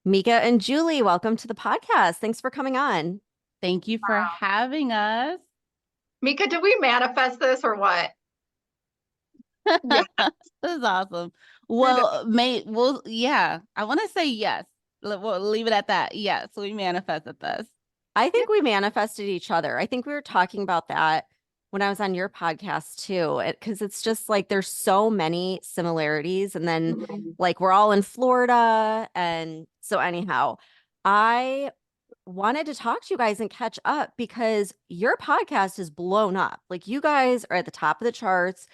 Mika and Julie, welcome to the podcast. Thanks for coming on. Thank you for having us. Mika, did we manifest this or what? Yeah. This is awesome. Yeah, I want to say yes. We'll leave it at that. Yes, we manifested this. I think we manifested each other. I think we were talking about that when I was on your podcast too, because it's just like there's so many similarities. And then like we're all in Florida. And so anyhow, I wanted to talk to you guys and catch up because your podcast is blown up. Like you guys are at the top of the charts.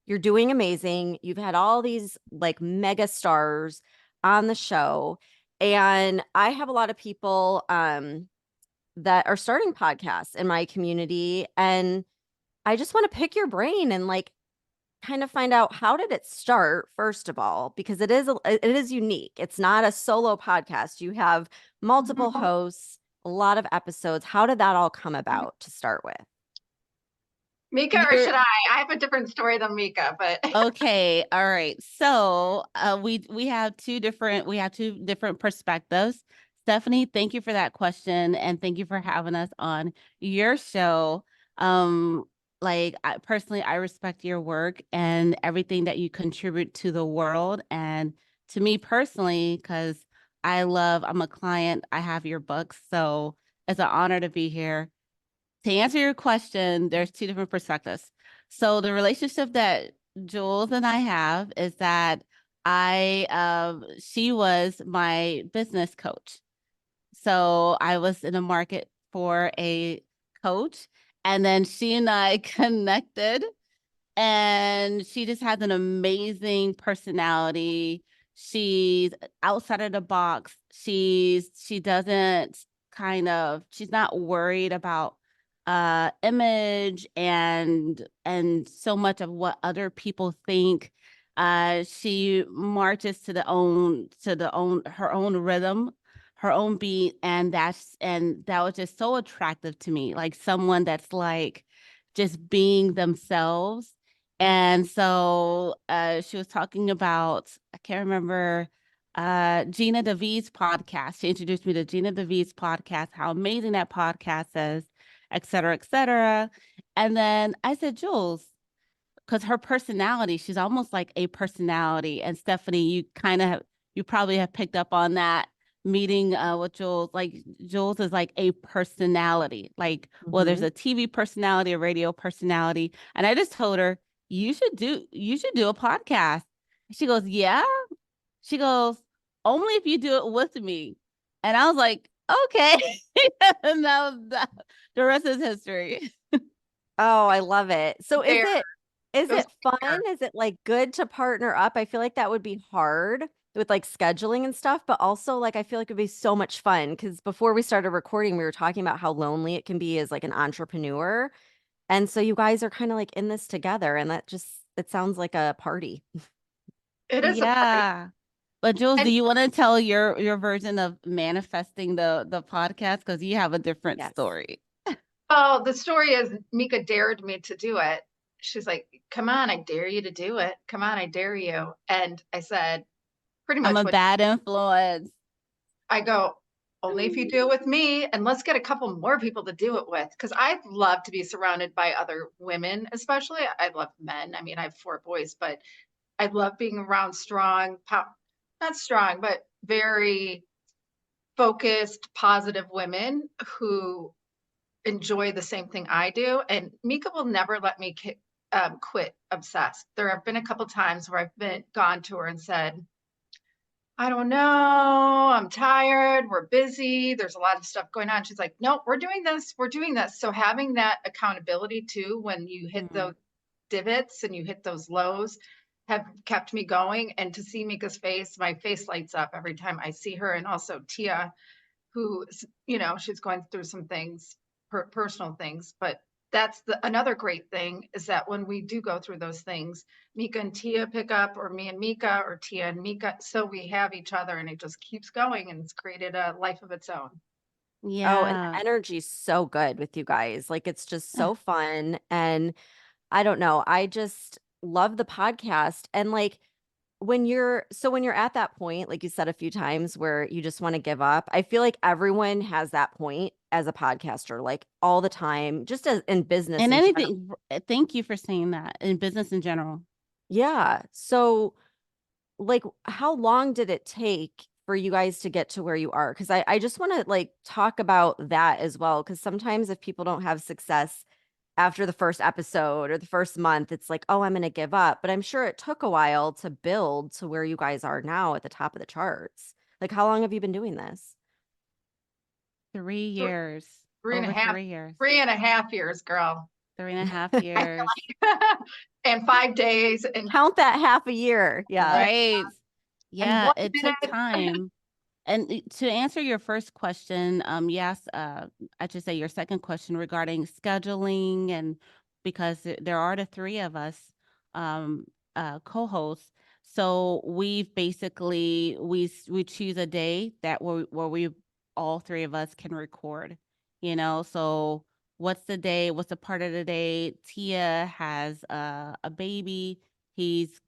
You're doing amazing. You've had all these like mega stars on the show. And I have a lot of people that are starting podcasts in my community. And I just want to pick your brain and like kind of find out, how did it start, first of all, because it is unique. It's not a solo podcast. You have multiple hosts, a lot of episodes. How did that all come about to start with? Mika, or should I? I have a different story than Mika, but Okay, all right. So we have two different perspectives. Stephanie, thank you for that question, and thank you for having us on your show. I respect your work and everything that you contribute to the world, and to me personally, because I'm a client, I have your books, so it's an honor to be here. To answer your question, there's two different perspectives. So the relationship that Jules and I have is that she was my business coach. So I was in the market for a coach, and then she and I connected, and she just has an amazing personality. She's outside of the box. She doesn't she's not worried about image and so much of what other people think. She marches to her own rhythm, her own beat, and that was just so attractive to me, like someone that's like just being themselves. And so she was talking about, I can't remember, Gina DeVee's podcast. She introduced me to Gina DeVee's podcast, how amazing that podcast is, et cetera, et cetera. And then I said, Jules, because her personality, she's almost like a personality. And Stephanie, you probably have picked up on that meeting with Jules. Like Jules is like a personality. Like, well, there's a TV personality, a radio personality. And I just told her, you should do a podcast. She goes, yeah. She goes, only if you do it with me. And I was like, okay. And that, the rest is history. Oh, I love it. So is it fun? Is it like good to partner up? I feel like that would be hard with like scheduling and stuff, but also like I feel like it'd be so much fun because before we started recording, we were talking about how lonely it can be as like an entrepreneur. And so you guys are kind of like in this together, and it sounds like a party. it is a party. Yeah. But Jules, do you want to tell your version of manifesting the podcast? Because you have a different story. Oh, the story is Mika dared me to do it. She's like, come on, I dare you to do it. Come on, I dare you. And I said, pretty much I'm a bad influence. I go, only if you do it with me, and let's get a couple more people to do it with. Because I'd love to be surrounded by other women, especially. I love men. I mean, I have 4 boys, but I love being around strong, not strong, but very focused, positive women who enjoy the same thing I do. And Mika will never let me quit obsessed. There have been a couple times where I've gone to her and said, I don't know, I'm tired, we're busy, there's a lot of stuff going on. She's like, nope, we're doing this, we're doing this. So having that accountability too, when you hit those divots and you hit those lows, have kept me going. And to see Mika's face, my face lights up every time I see her. And also Tia, who, she's going through some things, personal things, but that's another great thing is that when we do go through those things, Mika and Tia pick up, or me and Mika, or Tia and Mika. So we have each other, and it just keeps going, and it's created a life of its own. Yeah. Oh, and the energy's so good with you guys. Like it's just so fun. And I don't know, I just love the podcast. And like when you're at that point, like you said a few times, where you just want to give up, I feel like everyone has that point as a podcaster, like all the time, just as in business And in general. anything, thank you for saying that, in business in general. Yeah. So like how long did it take for you guys to get to where you are? Because I just want to like talk about that as well. Because sometimes if people don't have success after the first episode or the first month, it's like, oh, I'm going to give up. But I'm sure it took a while to build to where you guys are now at the top of the charts. Like, how long have you been doing this? 3 years, Three and a over half, 3 years, 3.5 years, girl. 3.5 years. And 5 days and Count that half a year. Yeah. Right. and Yeah, 1 it took minute. time. And to answer your first question, yes, I should say your second question regarding scheduling, and because there are the three of us um, co-hosts, so we've basically we choose a day that where we all three of us can record. So what's the day? What's the part of the day? Tia has a baby. He's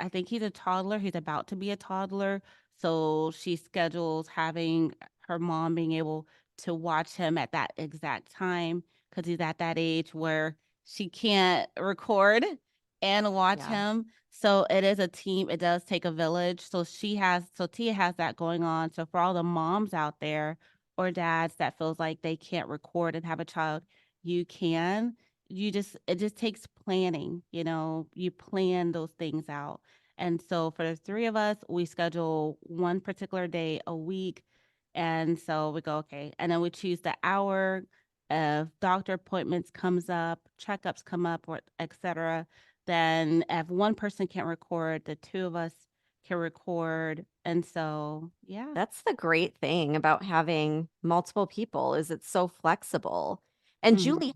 I think he's a toddler. He's about to be a toddler, so she schedules having her mom being able to watch him at that exact time, because he's at that age where she can't record and watch Yeah. him. So it is a team. It does take a village. So Tia has that going on. So for all the moms out there or dads that feels like they can't record and have a child, you can. It just takes planning. You plan those things out. And so for the three of us, we schedule one particular day a week. And so we go, okay. And then we choose the hour. If doctor appointments comes up, checkups come up, or etc. Then if one person can't record, the two of us can record. And so, yeah. That's the great thing about having multiple people is it's so flexible. And Mhm. Julie,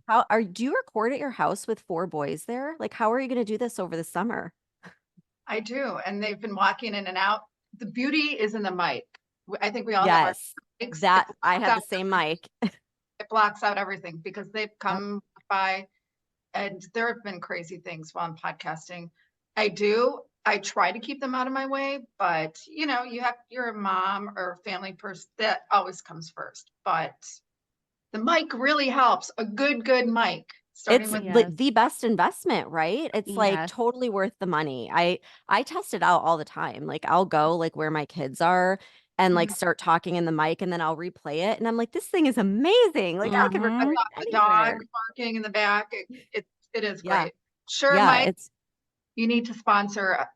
do you record at your house with 4 boys there? Like, how are you going to do this over the summer? I do. And they've been walking in and out. The beauty is in the mic. I think we all have our Yes, mics. that I have the same mic. It blocks out everything because they've Yep. come by and there have been crazy things while I'm podcasting. I try to keep them out of my way, but you're a mom or a family person, that always comes first. But the mic really helps. A good mic, starting It's with Yes. the best investment, right? It's like Yes. totally worth the money. I test it out all the time. Like I'll go like where my kids are and like start talking in the mic and then I'll replay it and I'm like, this thing is amazing. Like I could Mhm. record the dog anywhere. barking in the back. It is Yeah. great. Sure, Yeah, Mike, it's you need to sponsor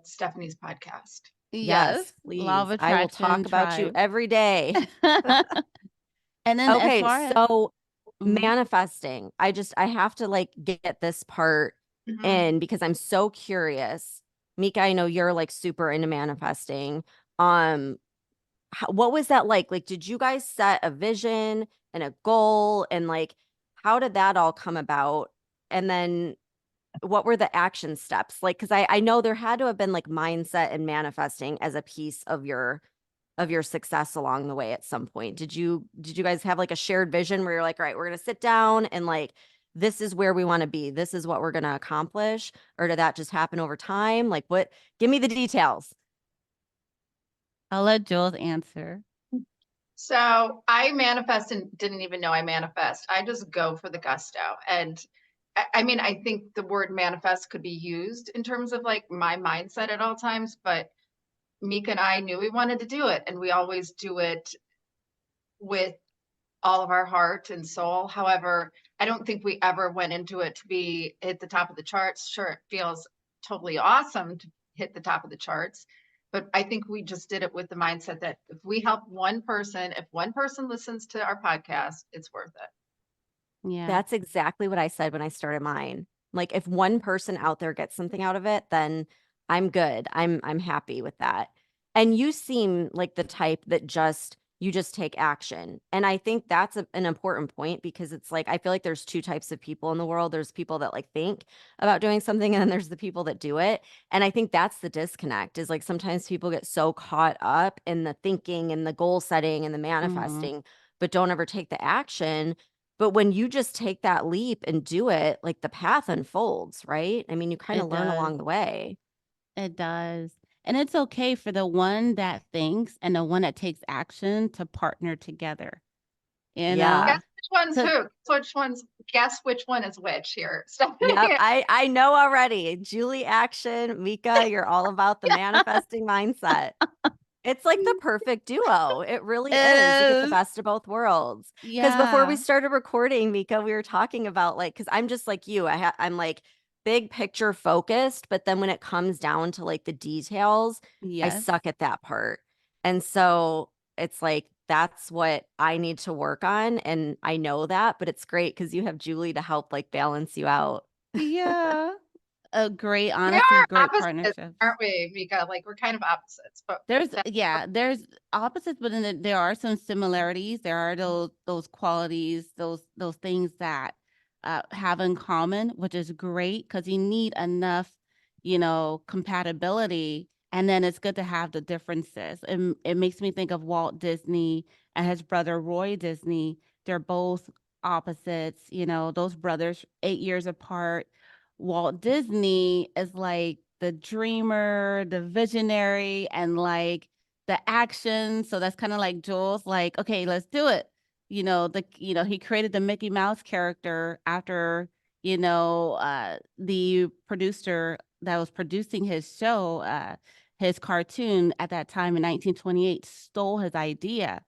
Stephanie's podcast. yes, Yes. Law of please. I will attraction talk about you tribe. every day. And then as Okay, far as so mhm. manifesting. I have to like get this part Mhm. in because I'm so curious. Mika, I know you're like super into manifesting. Um, what was that like? Like, did you guys set a vision and a goal and like how did that all come about? And then what were the action steps? Like, because I know there had to have been like mindset and manifesting as a piece of your success along the way at some point. Did you guys have like a shared vision where you're like, all right, we're gonna sit down and like this is where we want to be. This is what we're gonna accomplish. Or did that just happen over time? Like what give me the details. I'll let Jules answer. So I manifest and didn't even know I manifest. I just go for the gusto. And I mean, I think the word manifest could be used in terms of like my mindset at all times, but Mika and I knew we wanted to do it. And we always do it with all of our heart and soul. However, I don't think we ever went into it to be at the top of the charts. Sure, it feels totally awesome to hit the top of the charts, but I think we just did it with the mindset that if we help one person, if one person listens to our podcast, it's worth it. Yeah. That's exactly what I said when I started mine. Like if one person out there gets something out of it, then I'm good. I'm happy with that. And you seem like the type that you just take action. And I think that's an important point because it's like I feel like there's two types of people in the world. There's people that like think about doing something and then there's the people that do it. And I think that's the disconnect is like sometimes people get so caught up in the thinking and the goal setting and the Mhm. manifesting, but don't ever take the action. But when you just take that leap and do it, like the path unfolds, right? I mean, you kind of It learn does. along the way. It does. And it's okay for the one that thinks and the one that takes action to partner together. You Yeah. know, Guess which one's 'cause- who? Guess which one is which here. Yep. Stephanie. I know already. Julie action, Mika, you're all about the manifesting mindset. It's like the perfect duo. It really it is. You get the is. best of both worlds. Because before we Yeah. started recording, Mika, we were talking about like, because I'm just like you. I'm like big picture focused, but then when it comes down to like the details, I Yes. suck at that part. And so it's like that's what I need to work on, and I know that. But it's great because you have Julie to help like balance you out. Yeah. A great, We honestly, are great opposites, partnerships. aren't we, Mika? Like we're kind of opposites, but that's There's opposites, but then there are some similarities. There are those qualities, those things that have in common, which is great because you need enough, compatibility, and then it's good to have the differences. It makes me think of Walt Disney and his brother Roy Disney. They're both opposites, those brothers 8 years apart. Walt Disney is like the dreamer, the visionary, and like the action. So that's kind of like Jules, like, okay, let's do it. He created the Mickey Mouse character after, the producer that was producing his show, his cartoon at that time in 1928 stole his idea.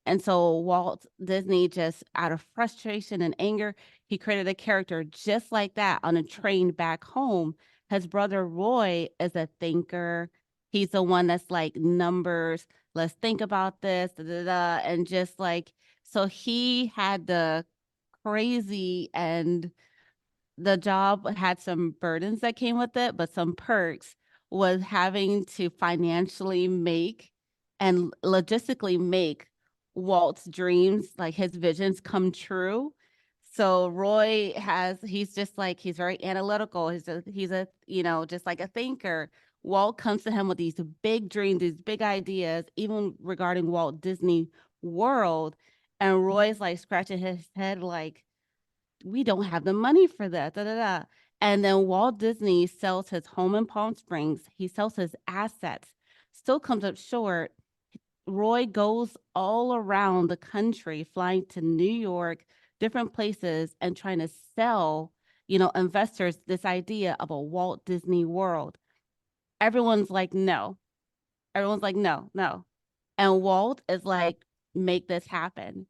And so Walt Disney, just out of frustration and anger, he created a character just like that on a train back home. His brother Roy is a thinker. He's the one that's like numbers. Let's think about this, da, da, da, and just like so he had the crazy, and the job had some burdens that came with it, but some perks was having to financially make and logistically make Walt's dreams, like his visions, come true. So he's just like, he's very analytical. He's just like a thinker. Walt comes to him with these big dreams, these big ideas, even regarding Walt Disney World. And Roy's like scratching his head, like, we don't have the money for that. Da, da, da. And then Walt Disney sells his home in Palm Springs. He sells his assets, still comes up short. Roy goes all around the country, flying to New York, different places, and trying to sell, investors this idea of a Walt Disney World. Everyone's like, no. Everyone's like, no, no. And Walt is like, make this happen.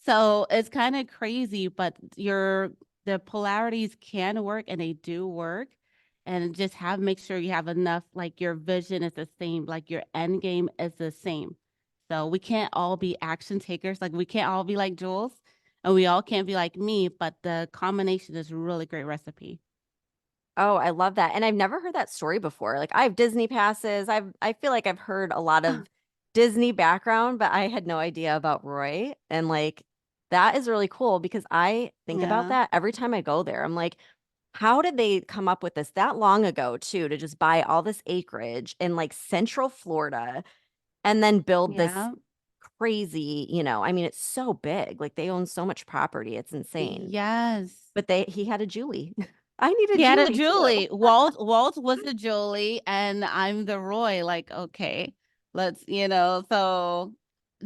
So it's kind of crazy, but the polarities can work and they do work. And just make sure you have enough, like your vision is the same, like your end game is the same. So we can't all be action takers. Like we can't all be like Jules, and we all can't be like me, but the combination is a really great recipe. Oh, I love that. And I've never heard that story before. Like I have Disney passes. I feel like I've heard a lot of Disney background, but I had no idea about Roy. And like that is really cool because I think about Yeah. that every time I go there. I'm like, how did they come up with this that long ago too, to just buy all this acreage in like Central Florida and then build this Yeah. crazy, I mean, it's so big. Like they own so much property. It's insane. Yes. But he had a Julie. I need a He had a Julie too. Julie. Walt was the Julie, and I'm the Roy. Like, okay, so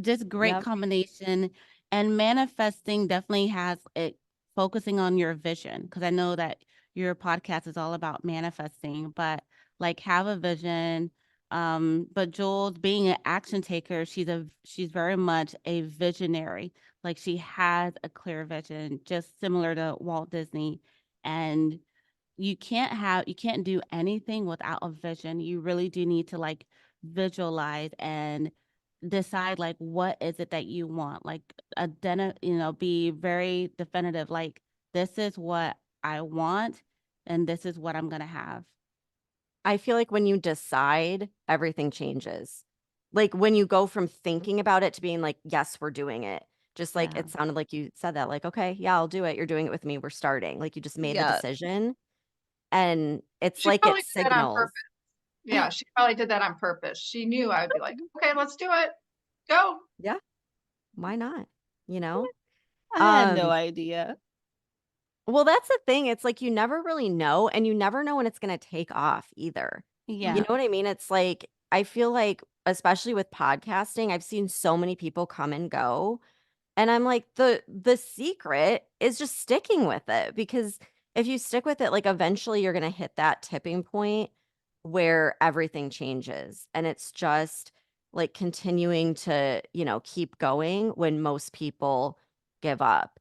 just great Yep. combination. And manifesting definitely has it focusing on your vision, because I know that your podcast is all about manifesting, but like have a vision. But Jules, being an action taker, she's very much a visionary. Like she has a clear vision, just similar to Walt Disney. And you can't do anything without a vision. You really do need to like visualize and decide like what is it that you want. Like be very definitive, like this is what I want and this is what I'm gonna have. I feel like when you decide, everything changes. Like when you go from thinking about it to being like, yes, we're doing it. Just like Yeah. it sounded like you said that, like, okay, yeah, I'll do it. You're doing it with me. We're starting. Like you just made the Yeah. decision. And it's she like it probably did that on signals. purpose. Yeah, she probably did that on purpose. She knew I would be like, okay, let's do it. Go. Yeah, why not? You know? I had no Um, idea. well, that's the thing. It's like you never really know, and you never know when it's gonna take off either. Yeah. You know what I mean? It's like, I feel like, especially with podcasting, I've seen so many people come and go. And I'm like, the secret is just sticking with it, because if you stick with it, like eventually you're gonna hit that tipping point where everything changes. And it's just like continuing to, keep going when most people give up.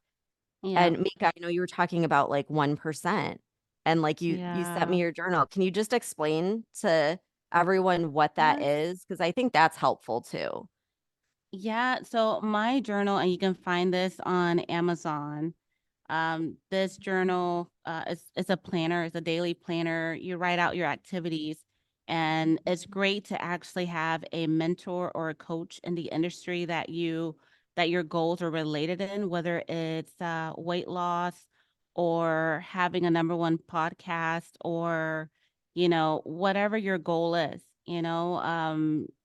Yeah. And Mika, I know you were talking about like 1%, and like you sent me Yeah. your journal. Can you just explain to everyone what that Yes. is? Because I think that's helpful too. Yeah. So my journal, and you can find this on Amazon. This journal is a planner, it's a daily planner. You write out your activities, and it's great to actually have a mentor or a coach in the industry that your goals are related in, whether it's weight loss or having a number one podcast, or whatever your goal is.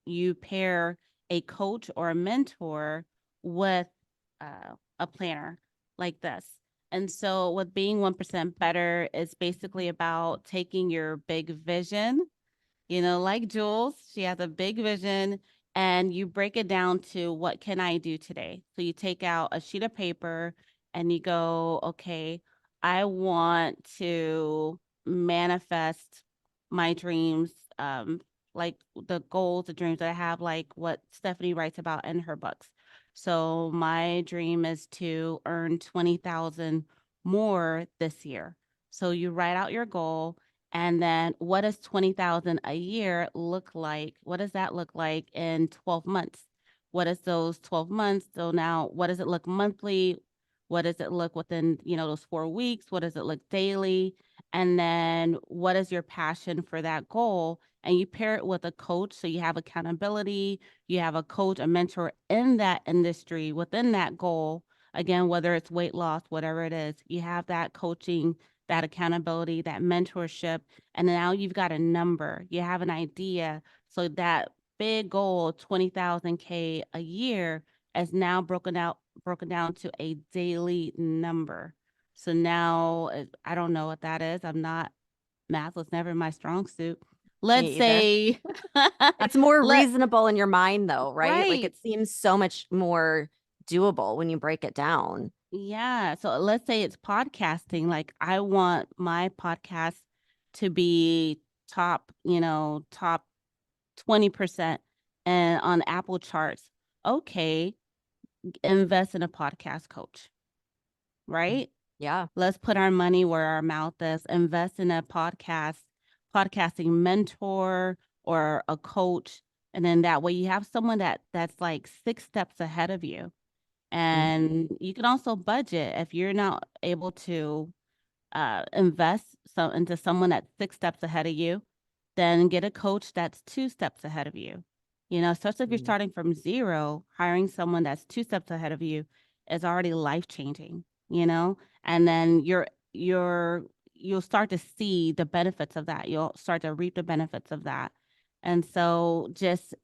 You pair a coach or a mentor with a planner like this. And so, with being 1% better, it's basically about taking your big vision, like Jules, she has a big vision, and you break it down to, what can I do today? So you take out a sheet of paper and you go, okay, I want to manifest my dreams, like the goals, the dreams that I have, like what Stephanie writes about in her books. So my dream is to earn 20,000 more this year. So you write out your goal, and then what does 20,000 a year look like? What does that look like in 12 months? What is those 12 months? So now what does it look monthly? What does it look within, those 4 weeks? What does it look daily? And then what is your passion for that goal? And you pair it with a coach. So you have accountability, you have a coach, a mentor in that industry within that goal. Again, whether it's weight loss, whatever it is, you have that coaching, that accountability, that mentorship, and now you've got a number, you have an idea. So that big goal, 20,000 K a year, is now broken down to a daily number. So now I don't know what that is. I'm not math was never my strong suit. Let's Me either. say It's more let reasonable in your mind though, right? Like right. it seems so much more doable when you break it down. Yeah. So let's say it's podcasting. Like, I want my podcast to be top 20% and on Apple charts. Okay, invest in a podcast coach, right? Yeah. Let's put our money where our mouth is. Invest in a podcasting mentor or a coach. And then that way you have someone that's like 6 steps ahead of you. Mhm. And you can also budget if you're not able to invest into someone that's 6 steps ahead of you, then get a coach that's 2 steps ahead of you. Especially if you're Mm. starting from zero, hiring someone that's 2 steps ahead of you is already life changing, and then you'll start to see the benefits of that. You'll start to reap the benefits of that. And so just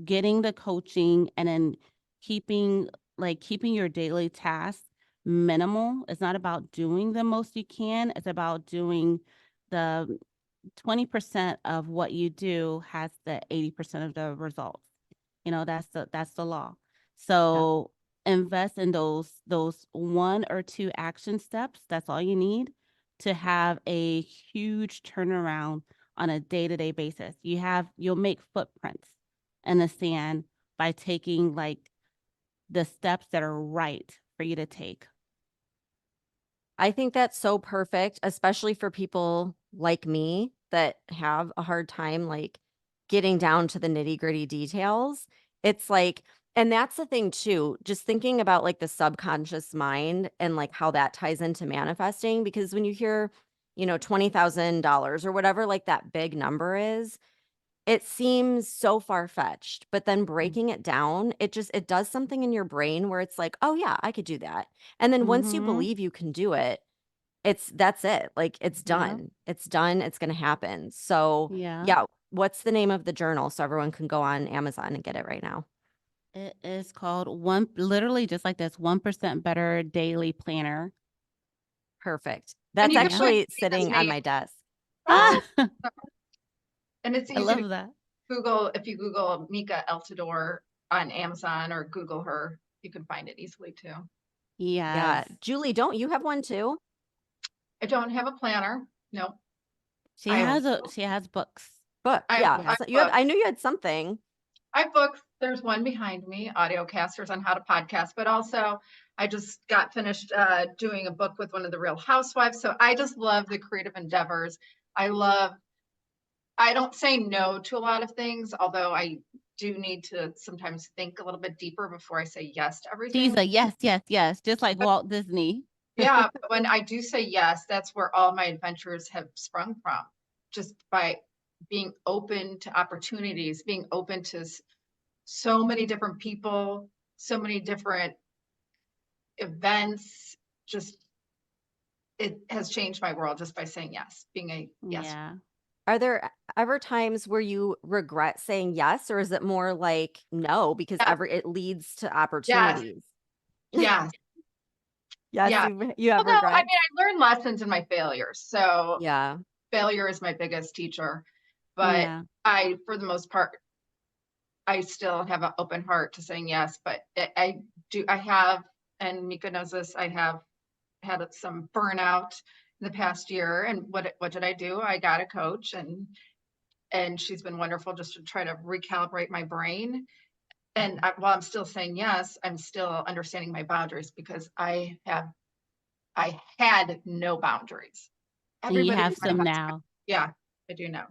getting the coaching, and then keeping keeping your daily tasks minimal. It's not about doing the most you can. It's about doing the 20% of what you do has the 80% of the results. That's the law. Yeah. So invest in those 1 or 2 action steps. That's all you need to have a huge turnaround on a day-to-day basis. You'll make footprints in the sand by taking the steps that are right for you to take. I think that's so perfect, especially for people like me that have a hard time like getting down to the nitty-gritty details. It's like, and that's the thing too, just thinking about like the subconscious mind and like how that ties into manifesting. Because when you hear, $20,000 or whatever, like that big number is, it seems so far-fetched, but then breaking it down, it does something in your brain where it's like, oh yeah, I could do that. And then once you Mm-hmm. believe you can do it, that's it. Like it's Yeah. done. It's done. It's going to happen. So, Yeah. yeah, what's the name of the journal so everyone can go on Amazon and get it right now? It is called literally just like this, 1% better daily planner. Perfect. And That's you can Yeah. put actually Mika's sitting on name. my desk. Oh, And it's I easy to love that. Google. If you Google Mika Altidor on Amazon or Google her, you can find it easily too. Yeah. Yes. Julie, don't you have one too? I don't have a planner. No, She I have has books. Book. I have, Yeah. I have So books. I knew you had something. I have books. There's one behind me, audio casters on how to podcast, but also I just got finished doing a book with one of the Real Housewives. So I just love the creative endeavors. I don't say no to a lot of things, although I do need to sometimes think a little bit deeper before I say yes to everything. She's a yes, yes, yes, just like Walt Disney. Yeah, but when I do say yes, that's where all my adventures have sprung from, just by being open to opportunities, being open to so many different people, so many different events. Just it has changed my world just by saying yes, being a yes. Yeah. Are there ever times where you regret saying yes, or is it more like no because Yeah. it leads to Yes, opportunities? yes, Yes, yeah. you have Well, no, I regrets. mean, I learned lessons in my failures. So Yeah. failure is my biggest teacher. But Yeah. for the most part, I still have an open heart to saying yes. But I have, and Mika knows this, I have had some burnout in the past year. And what did I do? I got a coach, and she's been wonderful just to try to recalibrate my brain. And while I'm still saying yes, I'm still understanding my boundaries because I had no boundaries. And you Everybody have kind of some has, now. yeah, I do know.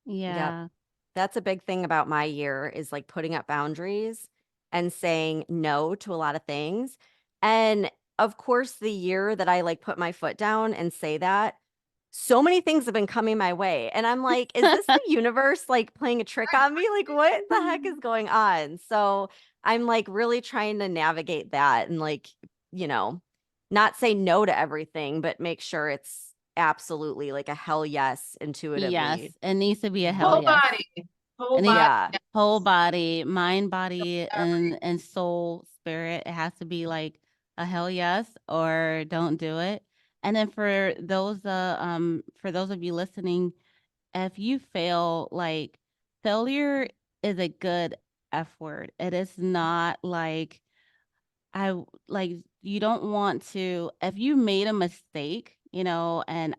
Yep. Yeah. That's a big thing about my year is like putting up boundaries and saying no to a lot of things. And of course, the year that I like put my foot down and say that, so many things have been coming my way. And I'm like, is this the universe like playing a trick on me? Like, what the heck is going on? So I'm like really trying to navigate that and like, you know, not say no to everything, but make sure it's absolutely like a hell yes Yes. intuitively. It needs to be a hell Whole yes. body, It whole needs body. Yeah. whole body, mind, body, Every, and soul, spirit. It has to be like a hell yes or don't do it. And then for those of you listening, if you fail, like failure is a good F word. It is not like like you don't want to, if you made a mistake, and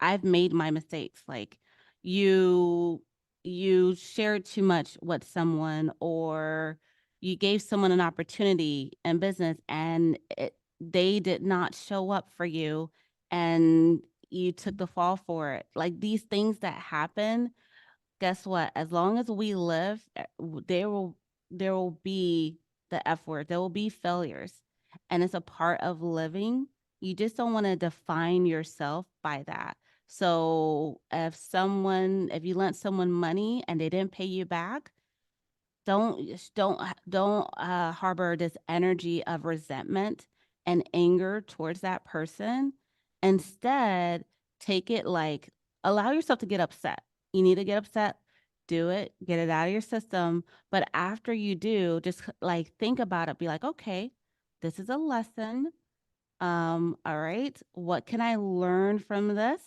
I've made my mistakes, like you you shared too much with someone, or you gave someone an opportunity in business and they did not show up for you, and you took the fall for it. Like these things that happen, guess what? As long as we live, there will be the F word. There will be failures, and it's a part of living. You just don't want to define yourself by that. So if you lent someone money and they didn't pay you back, don't harbor this energy of resentment and anger towards that person. Instead, take it like, allow yourself to get upset. You need to get upset, do it, get it out of your system. But after you do, just like think about it, be like, okay, this is a lesson. All right, what can I learn from this?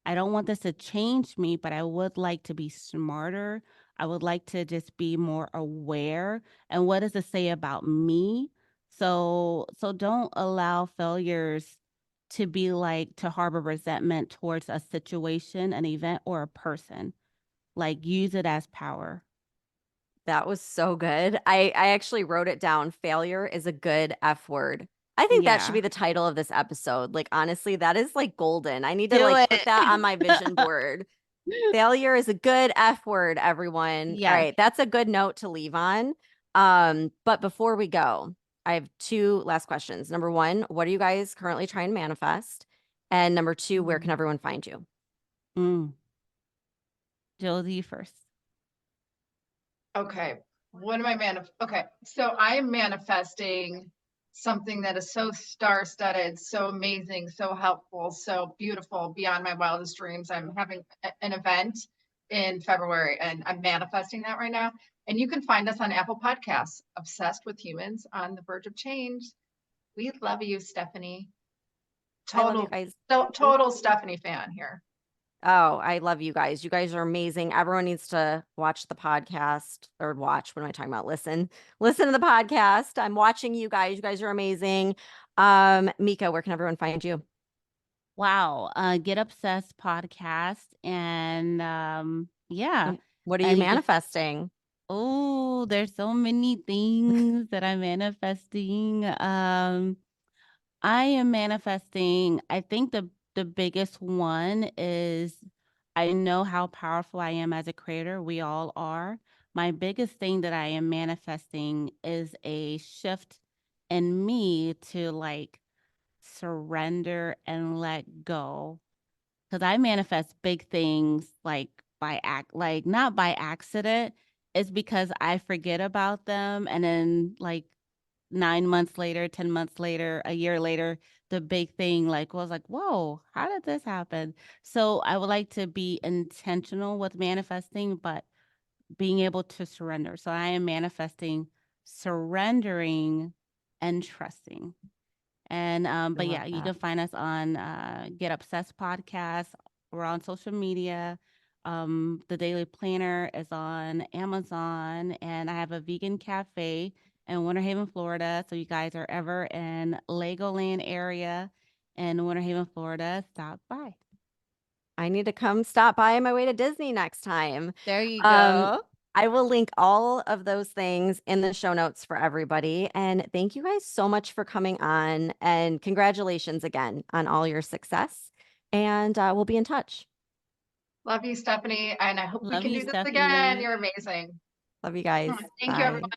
I don't want this to change me, but I would like to be smarter. I would like to just be more aware. And what does it say about me? So don't allow failures to be like to harbor resentment towards a situation, an event, or a person. Like use it as power. That was so good. I actually wrote it down. Failure is a good F word. I think that should Yeah. be the title of this episode. Like honestly, that is like golden. I need to Do like put it. that on my vision board. Failure is a good F word, everyone. All Yes. right, that's a good note to leave on. But before we go, I have two last questions. Number one, what are you guys currently trying to manifest? And number two, where can everyone find you? Mm. Josie first. okay. What am I Okay. So I am manifesting something that is so star-studded, so amazing, so helpful, so beautiful, beyond my wildest dreams. I'm having an event in February, and I'm manifesting that right now. And you can find us on Apple Podcasts, Obsessed with Humans on the Verge of Change. We love you, Stephanie. I love you Total, guys. total Stephanie fan here. Oh, I love you guys. You guys are amazing. Everyone needs to watch the podcast or watch. What am I talking about? Listen to the podcast. I'm watching you guys. You guys are amazing. Mika, where can everyone find you? Wow. Get Obsessed podcast. And yeah. And what are you And you can, manifesting? oh, there's so many things that I'm manifesting. I am manifesting, I think the biggest one is I know how powerful I am as a creator. We all are. My biggest thing that I am manifesting is a shift in me to like surrender and let go. Because I manifest big things like like not by accident. It's because I forget about them and then like 9 months later, 10 months later, a year later, the big thing like was like, whoa, how did this happen? So I would like to be intentional with manifesting, but being able to surrender. So I am manifesting, surrendering, and trusting. And I but love yeah, you that. can find us on Get Obsessed podcast. We're on social media. The Daily Planner is on Amazon, and I have a vegan cafe in Winter Haven, Florida. So you guys are ever in Legoland area in Winter Haven, Florida, stop by. I need to come stop by on my way to Disney next time. There you Um, go. I will link all of those things in the show notes for everybody. And thank you guys so much for coming on. And congratulations again on all your success. And we'll be in touch. Love you, Stephanie. And I hope we Love can you, do this again. Stephanie. You're amazing. Love you guys. Thank you, Bye. everyone.